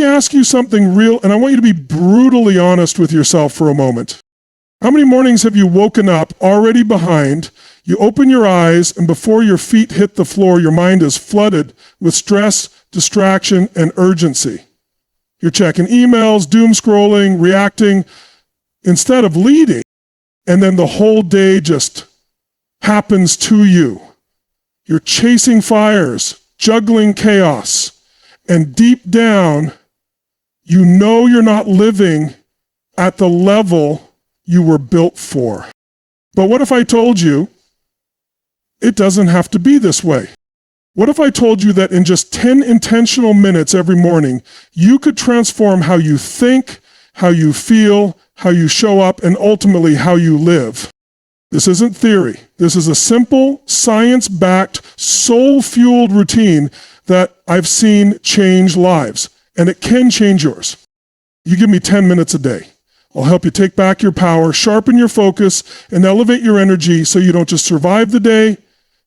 me ask you something real, and I want you to be brutally honest with yourself for a moment. How many mornings have you woken up already behind? You open your eyes, and before your feet hit the floor, your mind is flooded with stress, distraction, and urgency. You're checking emails, doom scrolling, reacting, instead of leading. And then the whole day just happens to you. You're chasing fires, juggling chaos, and deep down, you know you're not living at the level you were built for. But what if I told you it doesn't have to be this way? What if I told you that in just 10 intentional minutes every morning, you could transform how you think, how you feel, how you show up, and ultimately how you live? This isn't theory. This is a simple, science-backed, soul-fueled routine that I've seen change lives, and it can change yours. You give me 10 minutes a day. I'll help you take back your power, sharpen your focus, and elevate your energy so you don't just survive the day,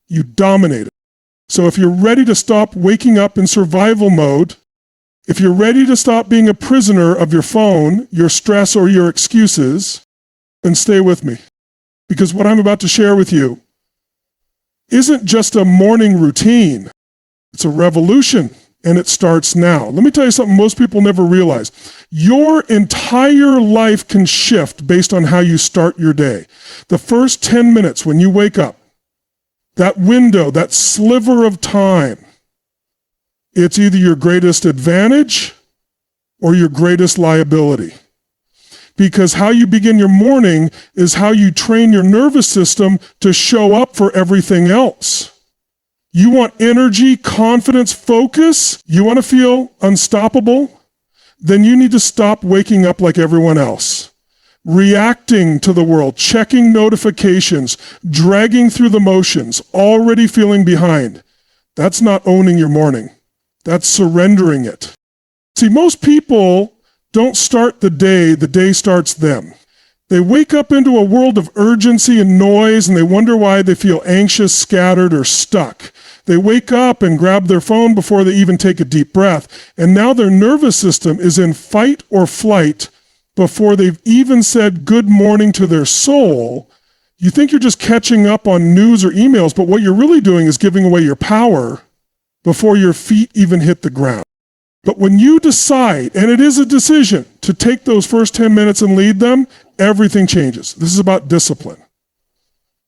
you dominate it. So if you're ready to stop waking up in survival mode, if you're ready to stop being a prisoner of your phone, your stress, or your excuses, then stay with me. Because what I'm about to share with you isn't just a morning routine. It's a revolution, and it starts now. Let me tell you something most people never realize. Your entire life can shift based on how you start your day. The first 10 minutes when you wake up, that window, that sliver of time, it's either your greatest advantage or your greatest liability. Because how you begin your morning is how you train your nervous system to show up for everything else. You want energy, confidence, focus? You want to feel unstoppable? Then you need to stop waking up like everyone else. Reacting to the world, checking notifications, dragging through the motions, already feeling behind. That's not owning your morning. That's surrendering it. See, most people don't start the day starts them. They wake up into a world of urgency and noise, and they wonder why they feel anxious, scattered, or stuck. They wake up and grab their phone before they even take a deep breath, and now their nervous system is in fight or flight before they've even said good morning to their soul. You think you're just catching up on news or emails, but what you're really doing is giving away your power before your feet even hit the ground. But when you decide, and it is a decision, to take those first 10 minutes and lead them, everything changes. This is about discipline.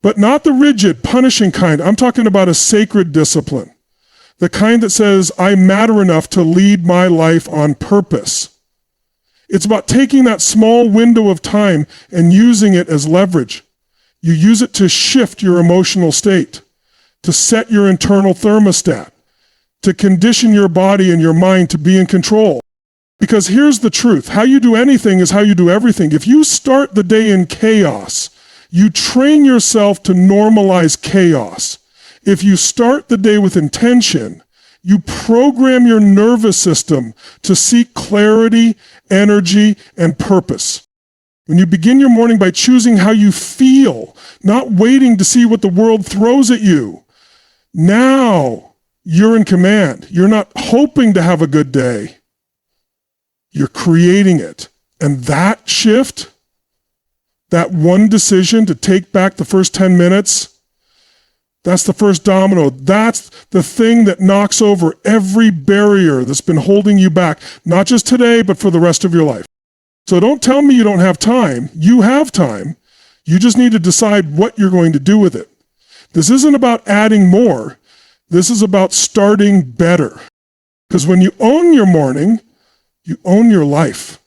But not the rigid, punishing kind. I'm talking about a sacred discipline. The kind that says, I matter enough to lead my life on purpose. It's about taking that small window of time and using it as leverage. You use it to shift your emotional state, to set your internal thermostat, to condition your body and your mind to be in control. Because here's the truth. How you do anything is how you do everything. If you start the day in chaos, you train yourself to normalize chaos. If you start the day with intention, you program your nervous system to seek clarity, energy, and purpose. When you begin your morning by choosing how you feel, not waiting to see what the world throws at you, now you're in command. You're not hoping to have a good day. You're creating it. And that shift, that one decision to take back the first 10 minutes, that's the first domino. That's the thing that knocks over every barrier that's been holding you back, not just today, but for the rest of your life. So don't tell me you don't have time. You have time. You just need to decide what you're going to do with it. This isn't about adding more. This is about starting better. Because when you own your morning, you own your life.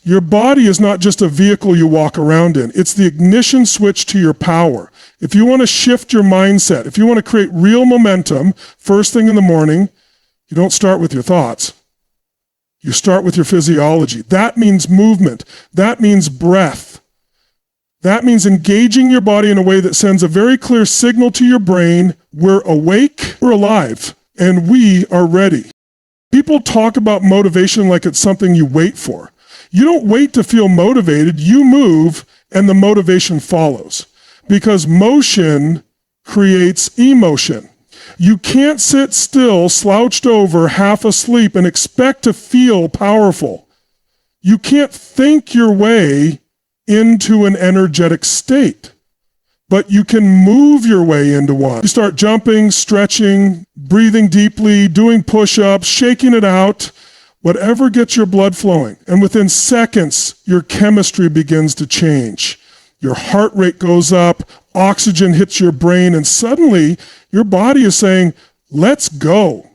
Your body is not just a vehicle you walk around in. It's the ignition switch to your power. If you want to shift your mindset, if you want to create real momentum, first thing in the morning, you don't start with your thoughts. You start with your physiology. That means movement. That means breath. That means engaging your body in a way that sends a very clear signal to your brain, we're awake, we're alive, and we are ready. People talk about motivation like it's something you wait for. You don't wait to feel motivated, you move and the motivation follows. Because motion creates emotion. You can't sit still, slouched over, half asleep, and expect to feel powerful. You can't think your way into an energetic state, but you can move your way into one. You start jumping, stretching, breathing deeply, doing push-ups, shaking it out, whatever gets your blood flowing. And within seconds, your chemistry begins to change. Your heart rate goes up, oxygen hits your brain, and suddenly your body is saying, let's go.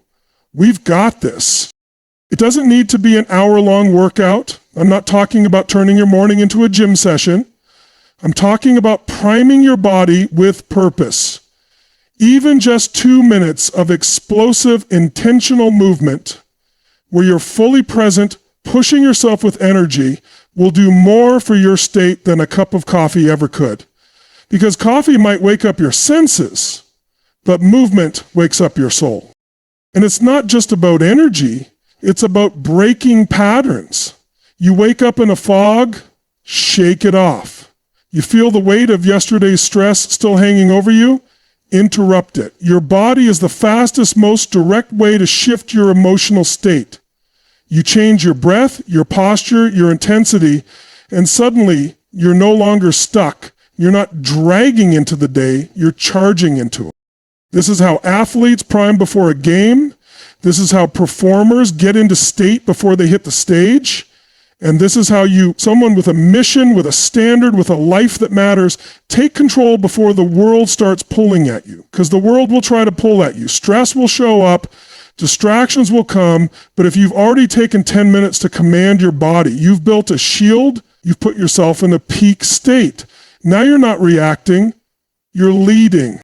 We've got this. It doesn't need to be an hour-long workout. I'm not talking about turning your morning into a gym session. I'm talking about priming your body with purpose. Even just 2 minutes of explosive, intentional movement where you're fully present, pushing yourself with energy, will do more for your state than a cup of coffee ever could. Because coffee might wake up your senses, but movement wakes up your soul. And it's not just about energy, it's about breaking patterns. You wake up in a fog, shake it off. You feel the weight of yesterday's stress still hanging over you, interrupt it. Your body is the fastest, most direct way to shift your emotional state. You change your breath, your posture, your intensity, and suddenly you're no longer stuck. You're not dragging into the day, you're charging into it. This is how athletes prime before a game. This is how performers get into state before they hit the stage. And this is how someone with a mission, with a standard, with a life that matters, take control before the world starts pulling at you. Because the world will try to pull at you. Stress will show up. Distractions will come, but if you've already taken 10 minutes to command your body, you've built a shield, you've put yourself in a peak state. Now you're not reacting, you're leading.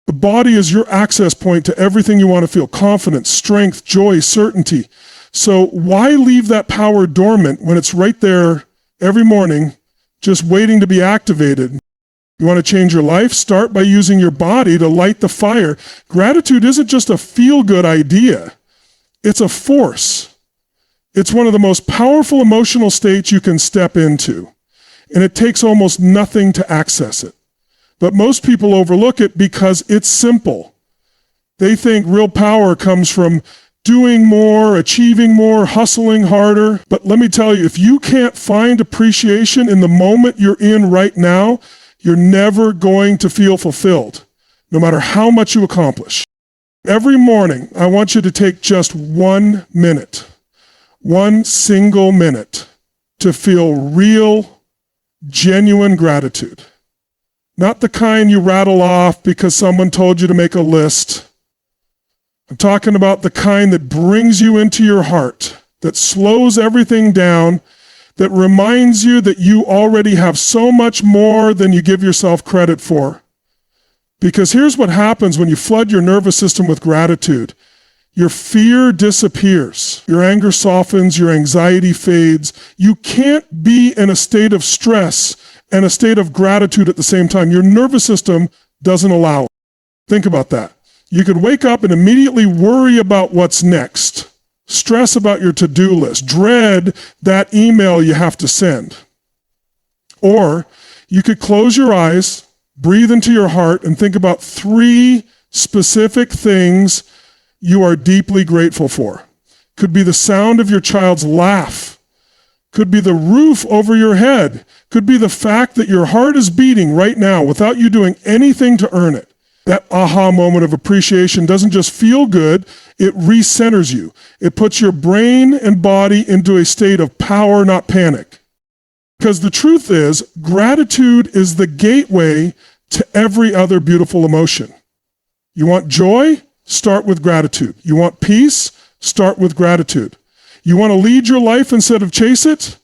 The body is your access point to everything you want to feel: confidence, strength, joy, certainty. So why leave that power dormant when it's right there every morning, just waiting to be activated? You want to change your life? Start by using your body to light the fire. Gratitude isn't just a feel-good idea. It's a force. It's one of the most powerful emotional states you can step into. And it takes almost nothing to access it. But most people overlook it because it's simple. They think real power comes from doing more, achieving more, hustling harder. But let me tell you, if you can't find appreciation in the moment you're in right now, you're never going to feel fulfilled, no matter how much you accomplish. Every morning, I want you to take just 1 minute, one single minute, to feel real, genuine gratitude. Not the kind you rattle off because someone told you to make a list. I'm talking about the kind that brings you into your heart, that slows everything down, that reminds you that you already have so much more than you give yourself credit for. Because here's what happens when you flood your nervous system with gratitude. Your fear disappears. Your anger softens. Your anxiety fades. You can't be in a state of stress and a state of gratitude at the same time. Your nervous system doesn't allow it. Think about that. You could wake up and immediately worry about what's next. Stress about your to-do list. Dread that email you have to send. Or you could close your eyes, breathe into your heart, and think about 3 specific things you are deeply grateful for. Could be the sound of your child's laugh. Could be the roof over your head. Could be the fact that your heart is beating right now without you doing anything to earn it. That aha moment of appreciation doesn't just feel good, it recenters you. It puts your brain and body into a state of power, not panic. Because the truth is, gratitude is the gateway to every other beautiful emotion. You want joy? Start with gratitude. You want peace? Start with gratitude. You want to lead your life instead of chase it?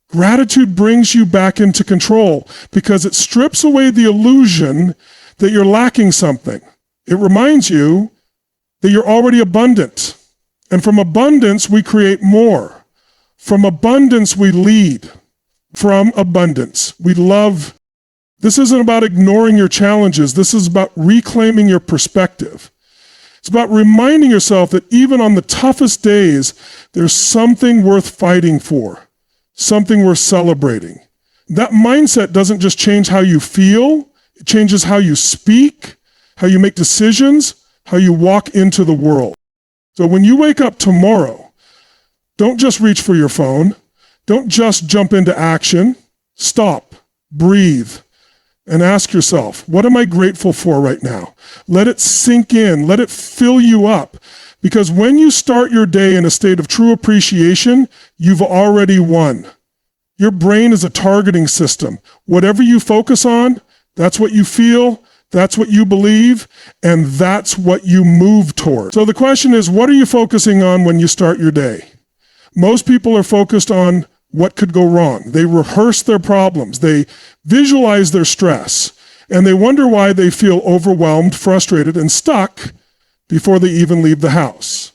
Gratitude brings you back into control because it strips away the illusion that you're lacking something. It reminds you that you're already abundant. And from abundance, we create more. From abundance, we lead. From abundance, we love. This isn't about ignoring your challenges. This is about reclaiming your perspective. It's about reminding yourself that even on the toughest days, there's something worth fighting for, something worth celebrating. That mindset doesn't just change how you feel, it changes how you speak, how you make decisions, how you walk into the world. So when you wake up tomorrow, don't just reach for your phone. Don't just jump into action. Stop, breathe, and ask yourself, what am I grateful for right now? Let it sink in. Let it fill you up. Because when you start your day in a state of true appreciation, you've already won. Your brain is a targeting system. Whatever you focus on, that's what you feel, that's what you believe, and that's what you move toward. So the question is, what are you focusing on when you start your day? Most people are focused on what could go wrong. They rehearse their problems. They visualize their stress, and they wonder why they feel overwhelmed, frustrated, and stuck before they even leave the house.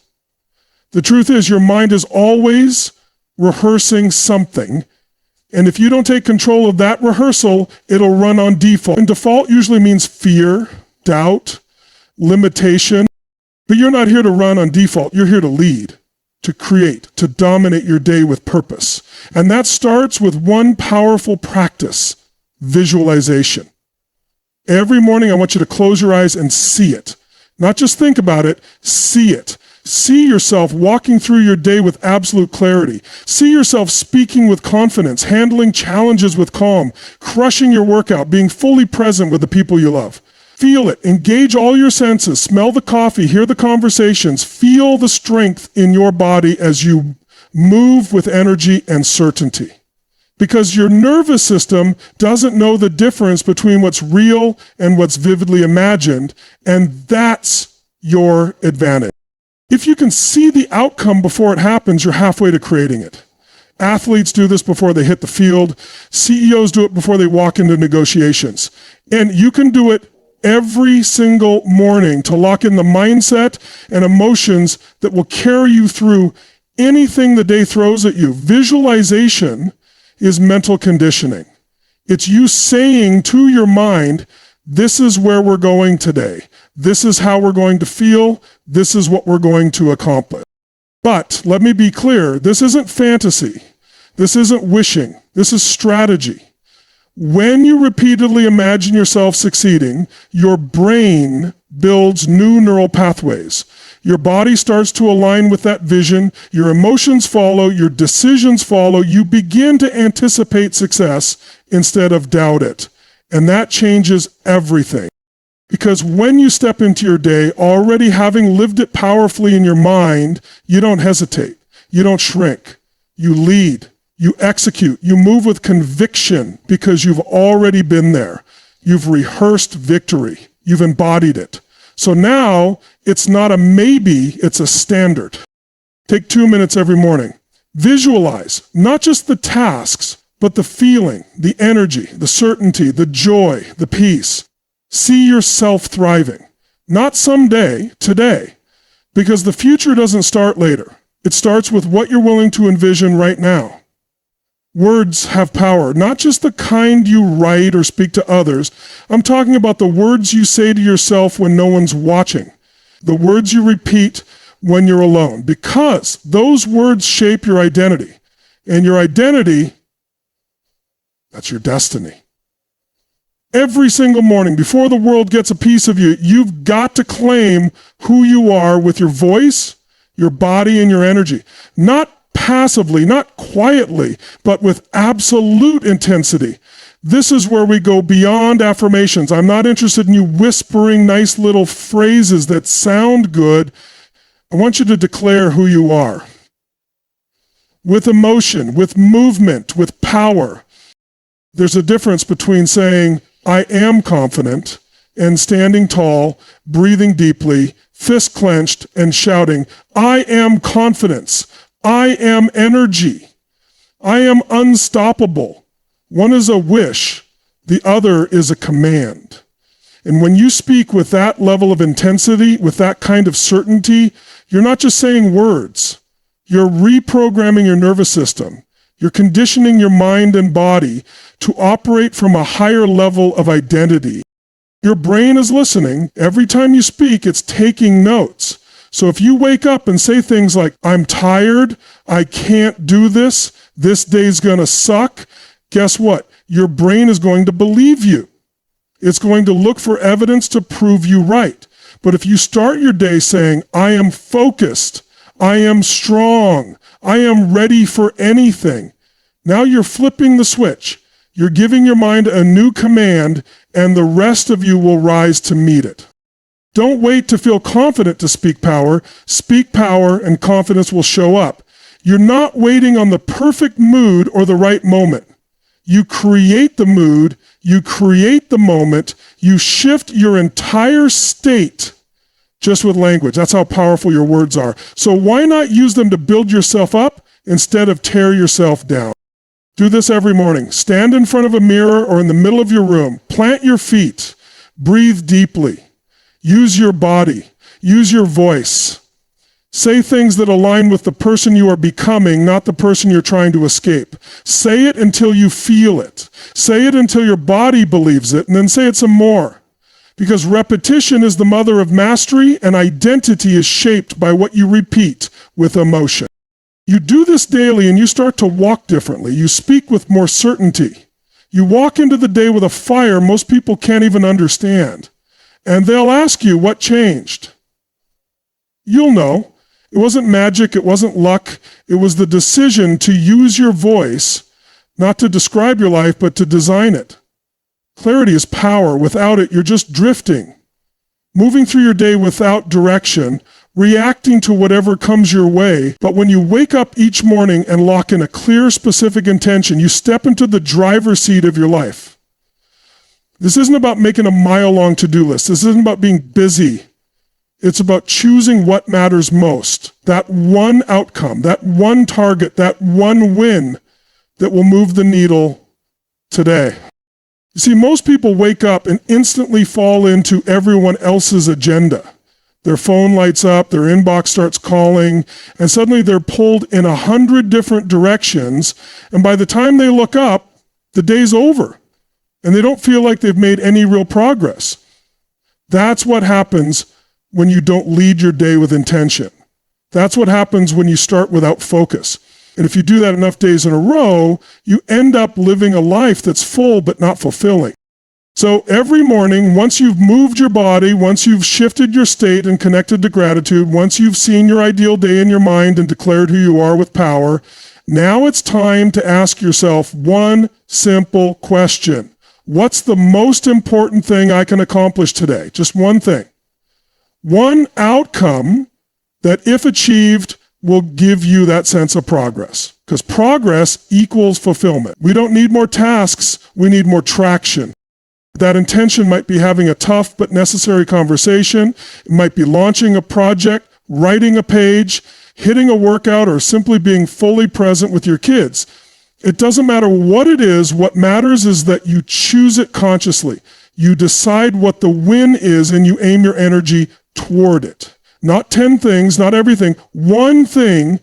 The truth is, your mind is always rehearsing something, and if you don't take control of that rehearsal, it'll run on default. And default usually means fear, doubt, limitation, but you're not here to run on default. You're here to lead, to create, to dominate your day with purpose. And that starts with one powerful practice, visualization. Every morning, I want you to close your eyes and see it. Not just think about it, see it. See yourself walking through your day with absolute clarity. See yourself speaking with confidence, handling challenges with calm, crushing your workout, being fully present with the people you love. Feel it. Engage all your senses. Smell the coffee, hear the conversations, feel the strength in your body as you move with energy and certainty. Because your nervous system doesn't know the difference between what's real and what's vividly imagined, and that's your advantage. If you can see the outcome before it happens, you're halfway to creating it. Athletes do this before they hit the field. CEOs do it before they walk into negotiations. And you can do it every single morning to lock in the mindset and emotions that will carry you through anything the day throws at you. Visualization is mental conditioning. It's you saying to your mind, this is where we're going today. This is how we're going to feel. This is what we're going to accomplish. But let me be clear, this isn't fantasy. This isn't wishing. This is strategy. When you repeatedly imagine yourself succeeding, your brain builds new neural pathways. Your body starts to align with that vision. Your emotions follow. Your decisions follow. You begin to anticipate success instead of doubt it. And that changes everything. Because when you step into your day, already having lived it powerfully in your mind, you don't hesitate. You don't shrink. You lead. You execute. You move with conviction because you've already been there. You've rehearsed victory. You've embodied it. So now it's not a maybe, it's a standard. Take 2 minutes every morning. Visualize not just the tasks, but the feeling, the energy, the certainty, the joy, the peace. See yourself thriving. Not someday, today. Because the future doesn't start later. It starts with what you're willing to envision right now. Words have power, not just the kind you write or speak to others. I'm talking about the words you say to yourself when no one's watching. The words you repeat when you're alone. Because those words shape your identity. And your identity, that's your destiny. Every single morning, before the world gets a piece of you, you've got to claim who you are with your voice, your body, and your energy. Not passively, not quietly, but with absolute intensity. This is where we go beyond affirmations. I'm not interested in you whispering nice little phrases that sound good. I want you to declare who you are. With emotion, with movement, with power. There's a difference between saying, I am confident, and standing tall, breathing deeply, fist clenched, and shouting, I am confidence. I am energy. I am unstoppable. One is a wish. The other is a command. And when you speak with that level of intensity, with that kind of certainty, you're not just saying words. You're reprogramming your nervous system. You're conditioning your mind and body to operate from a higher level of identity. Your brain is listening. Every time you speak, it's taking notes. So if you wake up and say things like, I'm tired, I can't do this day's gonna suck, guess what? Your brain is going to believe you. It's going to look for evidence to prove you right. But if you start your day saying, I am focused, I am strong, I am ready for anything, now you're flipping the switch. You're giving your mind a new command, and the rest of you will rise to meet it. Don't wait to feel confident to speak power. Speak power, and confidence will show up. You're not waiting on the perfect mood or the right moment. You create the mood, you create the moment, you shift your entire state just with language. That's how powerful your words are. So why not use them to build yourself up instead of tear yourself down? Do this every morning. Stand in front of a mirror or in the middle of your room. Plant your feet. Breathe deeply. Use your body. Use your voice. Say things that align with the person you are becoming, not the person you're trying to escape. Say it until you feel it. Say it until your body believes it, and then say it some more. Because repetition is the mother of mastery, and identity is shaped by what you repeat with emotion. You do this daily and you start to walk differently. You speak with more certainty. You walk into the day with a fire most people can't even understand. And they'll ask you what changed. You'll know. It wasn't magic, it wasn't luck. It was the decision to use your voice, not to describe your life, but to design it. Clarity is power. Without it, you're just drifting. Moving through your day without direction, reacting to whatever comes your way. But when you wake up each morning and lock in a clear, specific intention, you step into the driver's seat of your life. This isn't about making a mile-long to-do list. This isn't about being busy. It's about choosing what matters most. That one outcome, that one target, that one win that will move the needle today. You see, most people wake up and instantly fall into everyone else's agenda. Their phone lights up, their inbox starts calling, and suddenly they're pulled in 100 different directions, and by the time they look up, the day's over, and they don't feel like they've made any real progress. That's what happens when you don't lead your day with intention. That's what happens when you start without focus. And if you do that enough days in a row, you end up living a life that's full but not fulfilling. So every morning, once you've moved your body, once you've shifted your state and connected to gratitude, once you've seen your ideal day in your mind and declared who you are with power, now it's time to ask yourself one simple question. What's the most important thing I can accomplish today? Just one thing. One outcome that, if achieved, will give you that sense of progress. Because progress equals fulfillment. We don't need more tasks, we need more traction. That intention might be having a tough but necessary conversation. It might be launching a project, writing a page, hitting a workout, or simply being fully present with your kids. It doesn't matter what it is. What matters is that you choose it consciously. You decide what the win is and you aim your energy toward it. Not 10 things, not everything. One thing,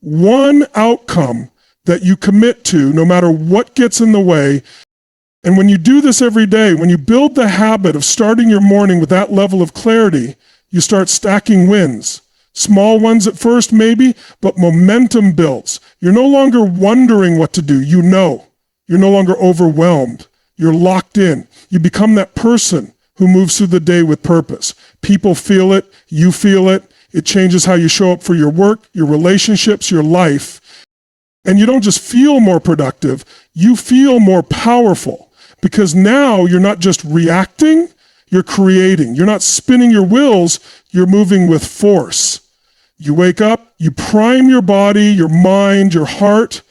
one outcome that you commit to, no matter what gets in the way. And when you do this every day, when you build the habit of starting your morning with that level of clarity, you start stacking wins. Small ones at first, maybe, but momentum builds. You're no longer wondering what to do. You know. You're no longer overwhelmed. You're locked in. You become that person who moves through the day with purpose. People feel it. You feel it. It changes how you show up for your work, your relationships, your life. And you don't just feel more productive. You feel more powerful. Because now you're not just reacting, you're creating. You're not spinning your wheels, you're moving with force. You wake up, you prime your body, your mind, your heart,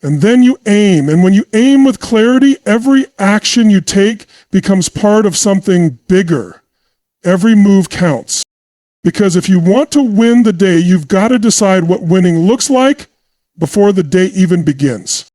and then you aim. And when you aim with clarity, every action you take becomes part of something bigger. Every move counts. Because if you want to win the day, you've got to decide what winning looks like before the day even begins.